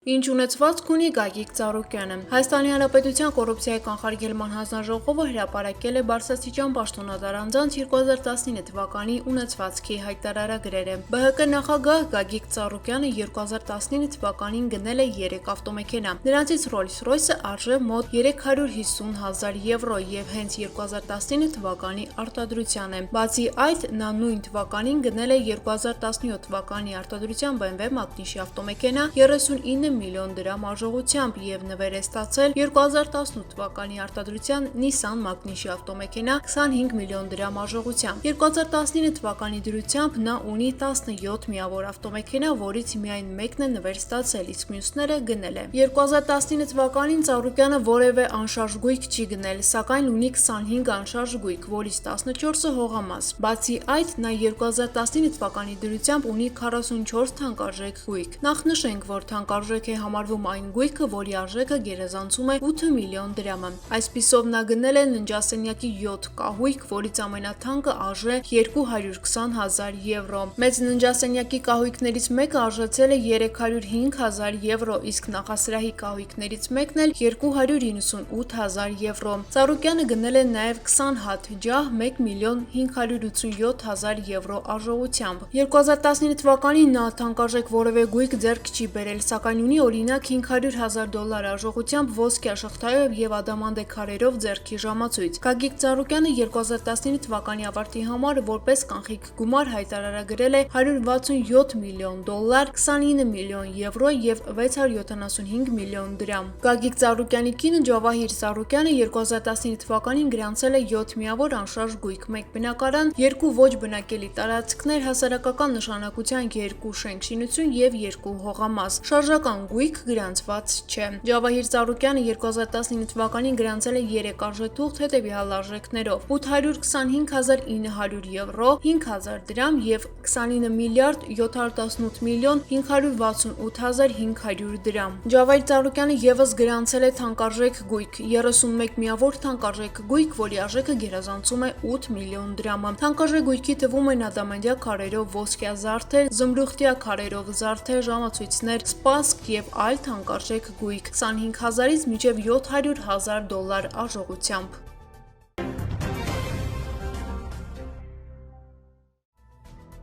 Ինչ ունեցվածք ունի Գագիկ Ծառուկյանը։ Հայաստանի Հանրապետության կոռուպցիայի կանխարգելման հանձնաժողովը հրապարակել է բարձրաստիճան պաշտոնատար անձանց 2019 թվականի ունեցվածքի հայտարարագրերը։ ԲՀԿ նախագահ Գագիկ Ծառուկյանը 2019 թվականին գնել է 3 ավտոմեքենա։ Նրանցից Rolls-Royce-ը արժե մոտ 350,000 եվրո եւ հենց 2019 թվականի արտադրության է։ Բացի այդ, նա նույն թվականին գնել է 2017 թվականի արտադրության BMW մագնիշի ավտոմեքենա 39 միլիոն դրամ արժողությամբ եւ նվեր է ստացել 2018 թվականի արտադրության Nissan մագնիշի ավտոմեքենա 25 միլիոն դրամ արժողությամբ։ 2019 թվականի դրությամբ նա ունի 17 միավոր ավտոմեքենա, որից միայն մեկն է նվեր ստացել, իսկ մյուսները գնել է։ 2019 թվականին Ծառուկյանը որևէ անշարժ գույք չի գնել, սակայն ունի 25 անշարժ գույք, որից 14-ը հողամաս։ Բացի այդ, նա 2019 թվականի դրությամբ ունի 44 թանկարժեք գույք։ Նախ նշենք, որ թանկարժեք է համարվում այն գույքը, որի արժեքը գերազանցում է 8 միլիոն դրամը։ Այսպիսով նա գնել է ննջասենյակի 7 կահույք, որից ամենաթանկը արժե 220,000 եվրո։ Մեծ ննջասենյակի կահույքներից մեկը արժեցել է 305,000 եվրո, իսկ նախասրահի կահույքներից մեկն էլ 298,000 եվրո։ Ծառուկյանը գնել է նաև 20 հատ ջահ 1 միլիոն 587,000 եվրո արժողությամբ։ 2019 թվականին նա թանկարժեք որևէ գույք ձեռք չի բերել, սակայն ունի օրինակ 500,000 դոլար արժողությամբ ոսկյա շղթայով եւ ադամանդե քարերով ձեռքի ժամացույց։ Գագիկ Ծառուկյանը 2019 թվականի ավարտի համար որպես կանխիկ գումար հայտարարագրել է 167 միլիոն դոլար, 29 միլիոն եվրո եւ 675 միլիոն դրամ։ Գագիկ Ծառուկյանի կինը Ջավահիր Ծառուկյանը 2019 թվականին գրանցել է 7 միավոր անշարժ գույք, 1 բնակարան, 2 ոչ բնակելի տարածքներ, հասարակական նշանակության 2 շենք-շինություն եւ 2 հողամաս։ Շարժական գույք գրանցված չէ։ Ջավահիր Ծառուկյանը 2019 թվականին գրանցել է 3 արժեթուղթ հետևյալ արժեքներով՝ 825,900 եվրո, 5,000 դրամ եւ 29 միլիարդ 718 միլիոն 568,500 դրամ։ Ջավահիր Ծառուկյանը եւս գրանցել է թանկարժեք գույք՝ 31 միավոր թանկարժեք գույք, որի արժեքը գերազանցում է 8 միլիոն դրամը։ Թանկարժեք գույքի թվում են ադամանդյա քարերով ոսկյա զարդեր, զմրուխտյա քարերով զարդեր, ժամացույցներ, սպասք եւ այլ թանկարժեք գույք 25,000-ից մինչեւ 700,000 դոլար արժողությամբ։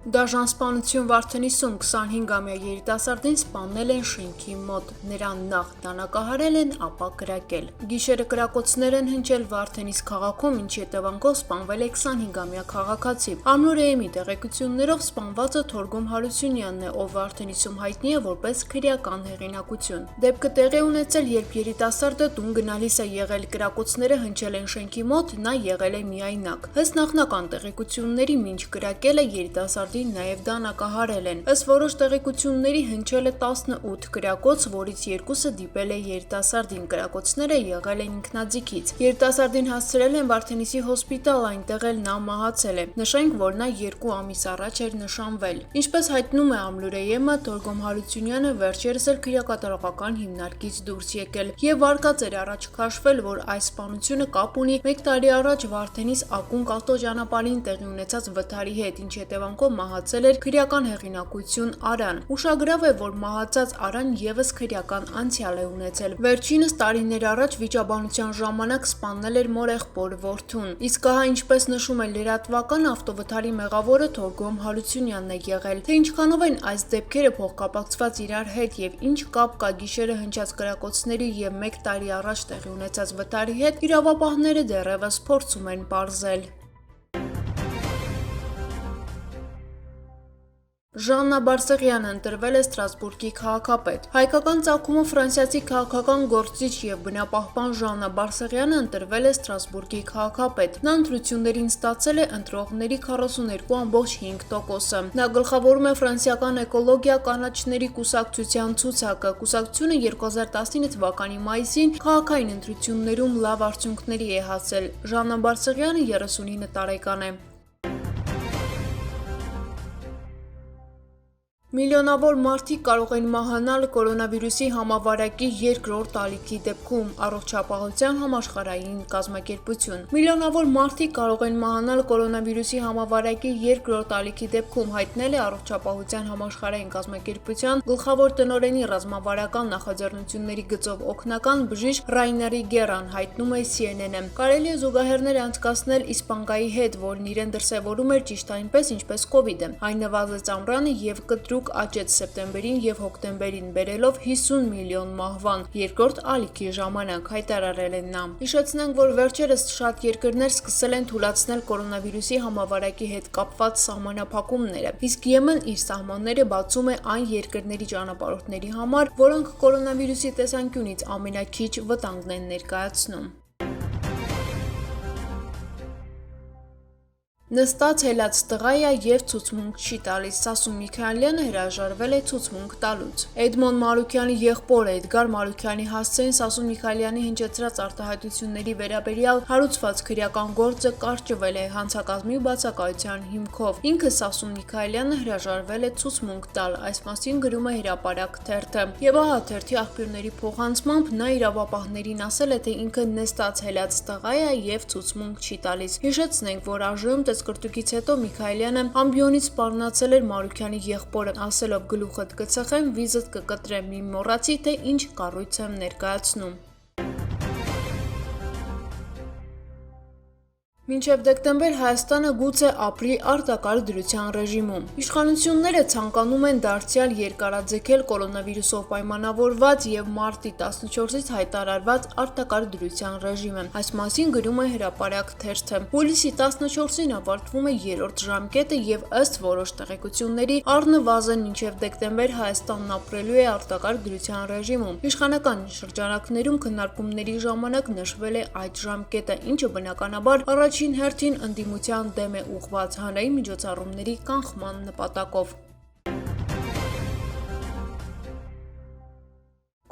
Դաժան սպանություն Վարդենիսում 25-ամյա երիտասարդին սպանել են շենքի մոտ, նրան նախ դանակահարել են, ապա կրակել։ Գիշերը կրակոցներ են հնչել Վարդենիս քաղաքում, ինչի հետևանքով սպանվել է 25-ամյա քաղաքացի։ Ամնուր.am-ի տեղեկություններով սպանվածը Թորգոմ Հարությունյանն է, ով Վարդենիսում հայտնի է որպես քրեական հեղինակություն։ Դեպքը տեղի ունեցել, երբ երիտասարդը տուն գնալիս է եղել, կրակոցները հնչել են շենքի մոտ, նա եղել է միայնակ։ Ըստ նախնական տեղեկությունների, մինչ կրակել է երիտասարդը նաև դանակահարել են։ Ըստ որոշ տեղեկությունների հնչել է 18 կրակոց, որից 2-ը դիպել է երիտասարդին։ Կրակոցները եղել են ինքնաձիգից։ Երիտասարդին հասցրել են Վարդենիսի հոսպիտալ, այնտեղ էլ նա մահացել է։ Նշենք, որ նա 2 ամիս առաջ էր նշանվել։ Ինչպես հայտնում է Ամլուր.am-ը, Թորգոմ Հարությունյանը վերջերս էլ քրեակատարողական հիմնարկից դուրս եկել եւ վարկած էր առաջ քաշվել, որ այս սպանությունը կապ ունի 1 տարի առաջ Վարդենիս ակունք ավտոճանապարհին տեղի ունեցած վթարի հետ, ինչի հետևանքով մահացել էր քրեական հեղինակություն Արան։ Ուշագրավ է, որ մահացած Արան եւս քրեական անցյալ է ունեցել։ Վերջինս տարիներ առաջ վիճաբանության ժամանակ սպանել էր մորեղբոր որդուն։ Իսկ ահա ինչպես նշում է լրատվական, ավտովթարի մեղավորը Թորգոմ Հարությունյանն է եղել։ Թե ինչքանով են այս դեպքերը փոխկապակցված իրար հետ եւ ինչ կապ կա գիշերը հնչած կրակոցների եւ 1 տարի առաջ տեղի ունեցած վթարի հետ, իրավապահները դեռևս փորձում են պարզել։ Ժաննա Բարսեղյանը ընտրվել է Ստրասբուրգի քաղաքապետ։ Հայկական ծագումը ֆրանսիացի քաղաքական գործիչ եւ բնապահպան Ժաննա Բարսեղյանը ընտրվել է Ստրասբուրգի քաղաքապետ։ Նա ընտրություններին ստացել է ընտրողների 42.5%-ը։ Նա գլխավորում է ֆրանսիական էկոլոգիա կանաչների կուսակցության ցուցակը։ Կուսակցությունը 2019 թվականի մայիսին քաղաքային ընտրություններում լավ արդյունքների է հասել։ Ժաննա Բարսեղյանը 39 տարեկան է։ Միլիոնավոր մարդիկ կարող են մահանալ կորոնավիրուսի համավարակի երկրորդ ալիքի դեպքում, առողջապահության համաշխարհային կազմակերպություն։ Միլիոնավոր մարդիկ կարող են մահանալ կորոնավիրուսի համավարակի երկրորդ ալիքի դեպքում, հայտնել է առողջապահության համաշխարհային կազմակերպության գլխավոր տնօրենի ռազմավարական նախաձեռնությունների գծով օգնական բժիշկ Ռայների Գերան, հայտնում է CNN-ը։ Կարելի է զուգահեռներ անցկացնել Իսպանգայի հետ, որն իրեն դրսևորում էր ճիշտ այնպես, ինչպես կովիդը։ Այն նվազեց ամռանը եւ կտրուկ աճեց սեպտեմբերին եւ հոկտեմբերին, բերելով 50 միլիոն մահվան երկրորդ ալիքի ժամանակ, հայտարարել է նա։ Հիշեցնենք, որ վերջերս շատ երկրներ սկսել են թույլատրել կորոնավիրուսի համավարակի հետ կապված սահմանափակումները, իսկ Եմեն իր սահմանները բացում է այն երկրների ճանապարհորդների համար, որոնք կորոնավիրուսի տեսանկյունից ամենաքիչ վտանգն են ներկայացնում։ Նստած հելած տղա է եւ ցուցմունք չի տալիս, Սասուն Միքայելյանը հրաժարվել է ցուցմունք տալուց։ Էդմոն Մարուկյանի եղբորը Էդգար Մարուկյանի հասցեին Սասուն Միքայելյանի հնչեցրած արտահայտությունների վերաբերյալ հարուցված քրեական գործը կարճվել է հանցակազմի բացակայության հիմքով։ Ինքը Սասուն Միքայելյանը հրաժարվել է ցուցմունք տալ, այս մասին գրում է Հրապարակ թերթը։ Եվ ահա թերթի աղբյուրների փոխանցմամբ նա իրավապահներին ասել է, թե ինքը նստած հելած տղա է եւ ցուցմունք չի տալիս։ Հիշեցնենք, որ այժմ կրտուկից հետո Միքայելյանը ամբիոնից սպառնացել էր Մարուկյանի եղբորը, ասելով գլուխդ կցխեմ, վիզդ կկտրեմ, մի մոռացի, թե ինչ կառույց եմ ներկայացնում։ Մինչև դեկտեմբեր Հայաստանը գուցե ապրի արտակարգ դրության ռեժիմում։ Իշխանությունները ցանկանում են դարձյալ երկարաձգել կորոնավիրուսով պայմանավորված եւ մարտի 14-ից հայտարարված արտակարգ դրության ռեժիմը։ Այս մասին գրում է Հրապարակ թերթը։ Հուլիսի 14-ին ավարտվում է երրորդ ժամկետը եւ ըստ որոշ տեղեկությունների առնվազն մինչև դեկտեմբեր Հայաստանն ապրելու է արտակարգ դրության ռեժիմում։ Իշխանական շրջանակներում քննարկումների ժամանակ նշվել է այդ ժամկետը, ինչը բնականաբար առաջին հերթին ընդդիմության դեմ է ուղղված հանրային միջոցառումների կանխման նպատակով։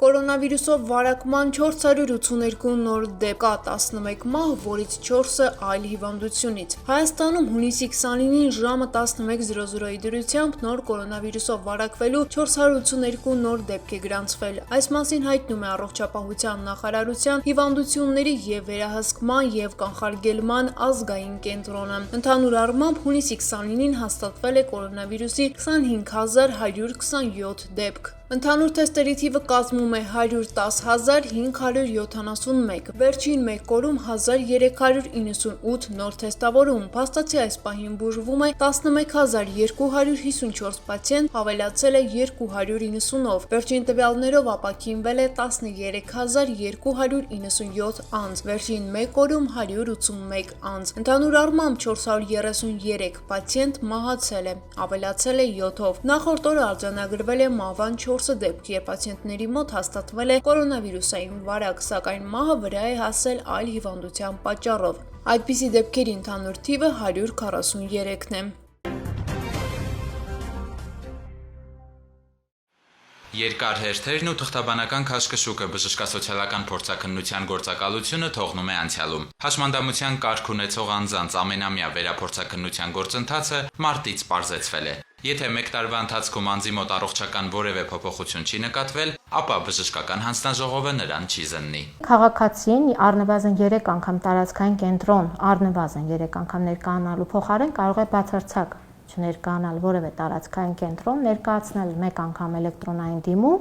Կորոնավիրուսով վարակման 482 նոր դեպք կա, 11 մահ, որից 4-ը այլ հիվանդությունից։ Հայաստանում հունիսի 29-ին ժամը 11:00-ի դրությամբ նոր կորոնավիրուսով վարակվելու 482 նոր դեպք է գրանցվել։ Այս մասին հայտնում է Առողջապահության նախարարության հիվանդությունների եւ վերահսկման եւ կանխարգելման ազգային կենտրոնը։ Ընդհանուր առմամբ հունիսի 29-ին հաստատվել է կորոնավիրուսի 25127 դեպք։ Ընդհանուր թեստերի թիվը կազմում է 110571, վերջին մեկ օրում 1398 նոր թեստավորում, փաստացի այս պահին բուժվում է 11254 պացիենտ, ավելացել է 290-ով, վերջին տվյալներով ապաքինվել է 13297 անձ, վերջին մեկ օրում 181 անձ, ընդհանուր առմամբ 433 պացիենտ մահացել է, ավելացել է 7-ով, նախորդ օրը արձանագրվել է մահվան 4 դեպք, երբ պացիենտների մոտ հաստատվել է կորոնավիրուսային վարակ, սակայն մահը վրա է հասել այլ հիվանդության պատճառով։ Այդպիսի դեպքերի ընդհանուր թիվը 143-ն է։ Երկար հերթերն ու թղթաբանական քաշքշուկը բժշկասոցիալական փորձաքննության գործակալությունը թողնում է անցյալում։ Հաշմանդամության կարգ ունեցող անձանց ամենամյա վերափորձաքննության գործընթացը մարտից պարզեցվել է։ Եթե մեկ տարվա ընթացքում անձի մոտ առողջական որևէ փոփոխություն չի նկատվել, ապա բժշկական հանձնաժողովը նրան չի զննի։ Քաղաքացին առնվազն 3 անգամ տարածքային կենտրոն, առնվազն 3 անգամ ներկայանալու փոխարեն կարող է բացարձակ չներկայանալ որևէ տարածքային կենտրոն, ներկայացնել 1 անգամ էլեկտրոնային դիմում,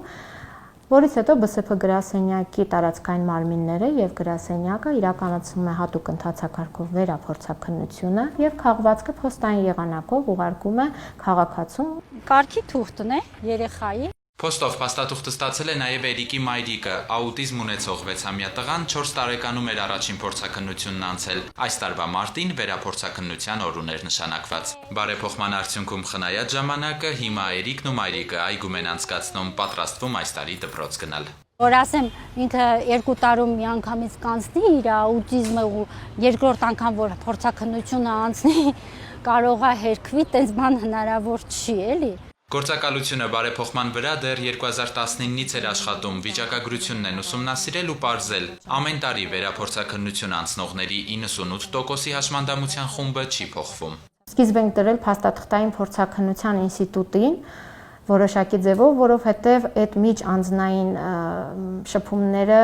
որից հետո ԲՍՓ գրասենյակի տարածքային մարմինները եւ գրասենյակը իրականացնում է հատուկ ընթացակարգով վերափորձաքննությունը եւ քաղվածքը փոստային եղանակով ուղարկում է քաղաքացուն։ Կարգի թուղթն է երեխայի։ Փոստով փաստաթուղթը ստացել է նաև Էրիկի մայրիկը, աուտիզմ ունեցող 6-ամյա տղան 4 տարեկանում էր առաջին փորձաքննությունն անցել։ Այս տարվա մարտին վերափորձաքննության օր ուներ նշանակված։ Բարեփոխման արդյունքում խնայած ժամանակը հիմա Էրիկն ու մայրիկը այգում են անցկացնում, պատրաստվում այս տարի դպրոց գնալ։ Որ ասեմ, ինքը 2 տարում մի անգամից կանցնի իր աուտիզմը ու երկրորդ անգամ որ փորձաքննությունը անցնի, կարող է հերքվի, տես բան հնարավոր չի, էլի։ Գործակալությունը բարեփոխման վրա դեռ 2019-ից էր աշխատում, վիճակագրությունն են ուսումնասիրել ու պարզել։ Ամեն տարի վերափորձաքննություն անցնողների 98%-ի հաշմանդամության խումբը չի փոխվում։ Սկիզբ ենք դրել փաստաթղթային փորձաքննության ինստիտուտին, որոշակի ձևով, որովհետև այդ միջանձնային շփումները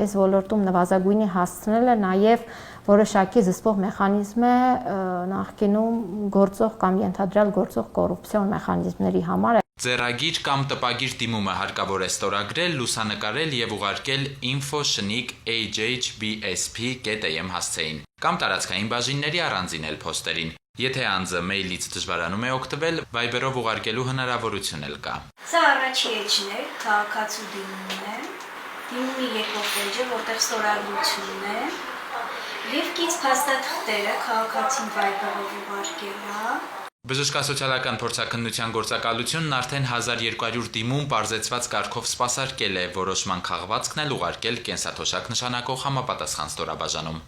այս ոլորտում նվազագույնի հասցնելը նաև որոշակի զսպող մեխանիզմ է նախկինում գործող կամ ենթադրյալ գործող կոռուպցիոն մեխանիզմների համար։ Ձեռագիր կամ տպագիր դիմումը հարկավոր է ստորագրել, լուսանկարել եւ ուղարկել info@hhbsp.am հասցեին կամ տարածքային բաժինների առանձին էլ փոստերին։ Եթե անձը մեյլից դժվարանում է օգտվել, Viber-ով ուղարկելու հնարավորություն էլ կա։ Սա առաջի էջն է, քաղաքացու դիմումն է, դիմումի երկրորդ էջը, որտեղ ստորագրությունն է, եւ կից փաստաթղթերը քաղաքացին Viber-ով ուղարկելա։ Բժշկասոցիալական փորձաքննության գործակալությունն արդեն 1200 դիմում պարզեցված կարգով սպասարկել է, որոշման քաղվածքն էլ ուղարկել կենսաթոշակ նշանակող համապատասխան ստորաբաժանում։